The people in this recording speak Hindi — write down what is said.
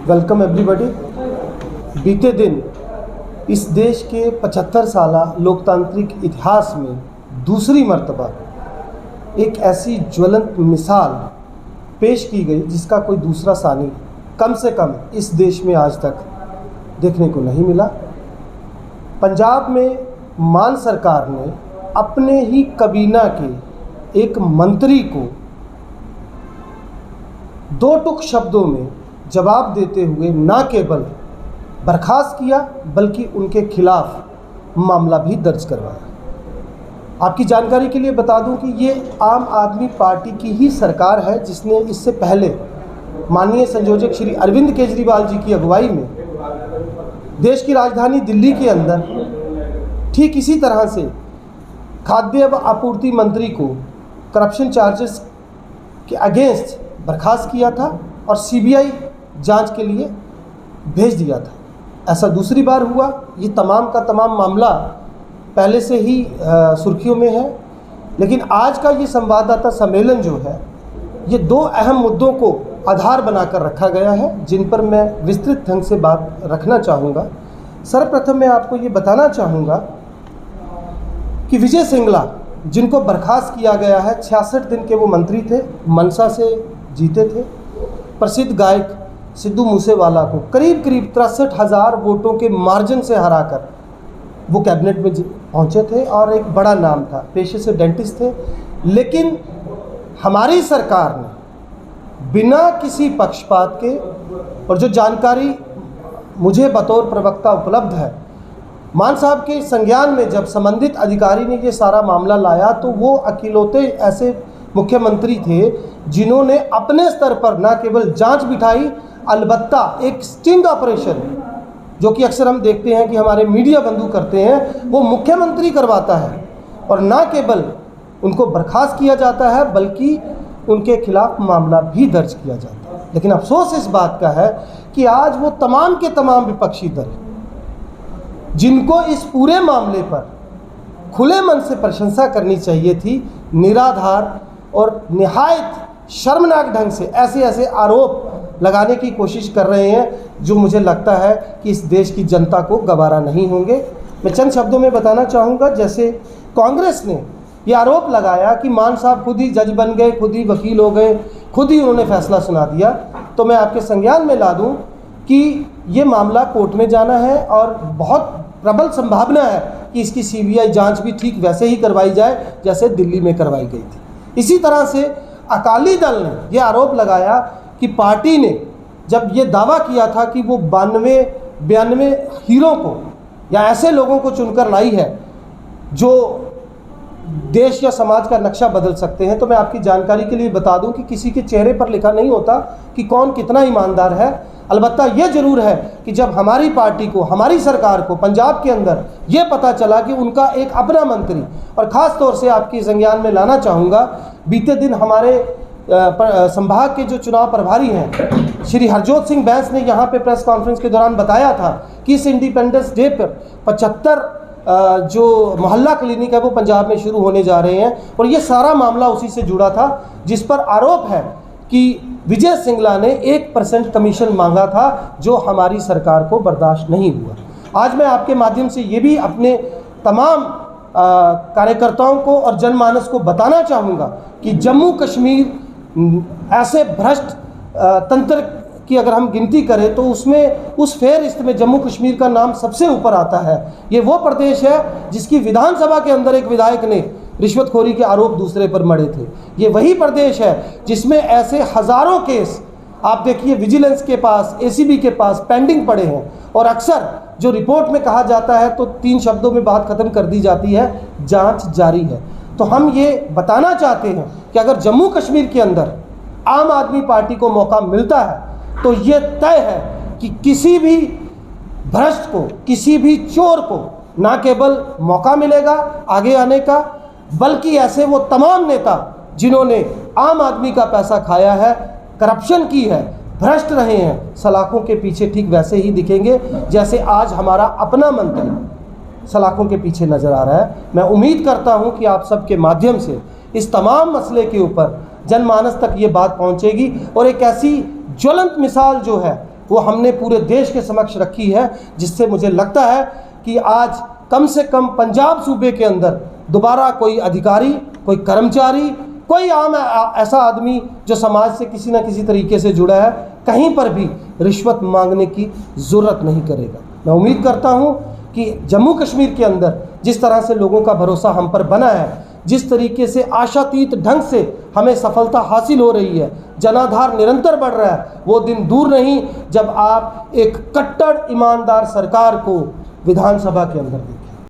Welcome everybody. बीते दिन इस देश के 75 साला लोकतांत्रिक इतिहास में दूसरी मर्तबा एक ऐसी ज्वलंत मिसाल पेश की गई जिसका कोई दूसरा सानी कम से कम इस देश में आज तक देखने को नहीं मिला। पंजाब में मान सरकार ने अपने ही कबीना के एक मंत्री को दो टुक शब्दों में जवाब देते हुए न केवल बर्खास्त किया बल्कि उनके खिलाफ मामला भी दर्ज करवाया। आपकी जानकारी के लिए बता दूं कि ये आम आदमी पार्टी की ही सरकार है जिसने इससे पहले माननीय संयोजक श्री अरविंद केजरीवाल जी की अगुवाई में देश की राजधानी दिल्ली के अंदर ठीक इसी तरह से खाद्य व आपूर्ति मंत्री को करप्शन चार्जेस के अगेंस्ट बर्खास्त किया था और सीबीआई जांच के लिए भेज दिया था। ऐसा दूसरी बार हुआ। ये तमाम का तमाम मामला पहले से ही सुर्खियों में है, लेकिन आज का ये संवाददाता सम्मेलन जो है ये दो अहम मुद्दों को आधार बनाकर रखा गया है जिन पर मैं विस्तृत ढंग से बात रखना चाहूँगा। सर्वप्रथम मैं आपको ये बताना चाहूँगा कि विजय सिंगला जिनको बर्खास्त किया गया है, 66 दिन के वो मंत्री थे, मनसा से जीते थे। प्रसिद्ध गायक सिद्धू मूसेवाला को करीब 63,000 वोटों के मार्जिन से हराकर वो कैबिनेट में पहुंचे थे और एक बड़ा नाम था, पेशे से डेंटिस्ट थे। लेकिन हमारी सरकार ने बिना किसी पक्षपात के, और जो जानकारी मुझे बतौर प्रवक्ता उपलब्ध है, मान साहब के संज्ञान में जब संबंधित अधिकारी ने ये सारा मामला लाया तो वो अकेलौते ऐसे मुख्यमंत्री थे जिन्होंने अपने स्तर पर न केवल जांच बिठाई, अलबत्ता एक स्टिंग ऑपरेशन जो कि अक्सर हम देखते हैं कि हमारे मीडिया बंधु करते हैं, वो मुख्यमंत्री करवाता है और न केवल उनको बर्खास्त किया जाता है बल्कि उनके खिलाफ मामला भी दर्ज किया जाता है। लेकिन अफसोस इस बात का है कि आज वो तमाम के तमाम विपक्षी दल जिनको इस पूरे मामले पर खुले मन से प्रशंसा करनी चाहिए थी, निराधार और निहायत शर्मनाक ढंग से ऐसे ऐसे आरोप लगाने की कोशिश कर रहे हैं जो मुझे लगता है कि इस देश की जनता को गवारा नहीं होंगे। मैं चंद शब्दों में बताना चाहूँगा। जैसे कांग्रेस ने ये आरोप लगाया कि मान साहब खुद ही जज बन गए, खुद ही वकील हो गए, खुद ही उन्होंने फैसला सुना दिया। तो मैं आपके संज्ञान में ला दूँ कि ये मामला कोर्ट में जाना है और बहुत प्रबल संभावना है कि इसकी सीबीआई जांच भी ठीक वैसे ही करवाई जाए जैसे दिल्ली में करवाई गई थी। इसी तरह से अकाली दल ने यह आरोप लगाया कि पार्टी ने जब ये दावा किया था कि वो 92 हीरो को या ऐसे लोगों को चुनकर लाई है जो देश या समाज का नक्शा बदल सकते हैं, तो मैं आपकी जानकारी के लिए बता दूं कि किसी के चेहरे पर लिखा नहीं होता कि कौन कितना ईमानदार है। अलबत्ता ये ज़रूर है कि जब हमारी पार्टी को, हमारी सरकार को पंजाब के अंदर ये पता चला कि उनका एक अपना मंत्री, और ख़ास तौर से आपकी संज्ञान में लाना चाहूँगा, बीते दिन हमारे संभाग के जो चुनाव प्रभारी हैं श्री हरजोत सिंह बैंस ने यहाँ पे प्रेस कॉन्फ्रेंस के दौरान बताया था कि इस इंडिपेंडेंस डे पर 75 जो मोहल्ला क्लिनिक है वो पंजाब में शुरू होने जा रहे हैं और ये सारा मामला उसी से जुड़ा था जिस पर आरोप है कि विजय सिंगला ने 1% कमीशन मांगा था जो हमारी सरकार को बर्दाश्त नहीं हुआ। आज मैं आपके माध्यम से ये भी अपने तमाम कार्यकर्ताओं को और जनमानस को बताना चाहूँगा कि जम्मू कश्मीर ऐसे भ्रष्ट तंत्र की अगर हम गिनती करें तो उसमें उस फेहरिस्त में जम्मू कश्मीर का नाम सबसे ऊपर आता है। ये वो प्रदेश है जिसकी विधानसभा के अंदर एक विधायक ने रिश्वतखोरी के आरोप दूसरे पर मढ़े थे। ये वही प्रदेश है जिसमें ऐसे हज़ारों केस आप देखिए विजिलेंस के पास, एसीबी के पास पेंडिंग पड़े हैं और अक्सर जो रिपोर्ट में कहा जाता है तो 3 शब्दों में बात ख़त्म कर दी जाती है, जांच जारी है। तो हम ये बताना चाहते हैं कि अगर जम्मू कश्मीर के अंदर आम आदमी पार्टी को मौका मिलता है तो ये तय है कि किसी भी भ्रष्ट को, किसी भी चोर को ना केवल मौका मिलेगा आगे आने का, बल्कि ऐसे वो तमाम नेता जिन्होंने आम आदमी का पैसा खाया है, करप्शन की है, भ्रष्ट रहे हैं, सलाखों के पीछे ठीक वैसे ही दिखेंगे जैसे आज हमारा अपना मंत्री सलाखों के पीछे नज़र आ रहा है। मैं उम्मीद करता हूं कि आप सबके माध्यम से इस तमाम मसले के ऊपर जनमानस तक ये बात पहुंचेगी और एक ऐसी ज्वलंत मिसाल जो है वो हमने पूरे देश के समक्ष रखी है, जिससे मुझे लगता है कि आज कम से कम पंजाब सूबे के अंदर दोबारा कोई अधिकारी, कोई कर्मचारी, कोई आम ऐसा आदमी जो समाज से किसी न किसी तरीके से जुड़ा है, कहीं पर भी रिश्वत मांगने की ज़रूरत नहीं करेगा। मैं उम्मीद करता हूं कि जम्मू कश्मीर के अंदर जिस तरह से लोगों का भरोसा हम पर बना है, जिस तरीके से आशातीत ढंग से हमें सफलता हासिल हो रही है, जनाधार निरंतर बढ़ रहा है, वो दिन दूर नहीं जब आप एक कट्टर ईमानदार सरकार को विधानसभा के अंदर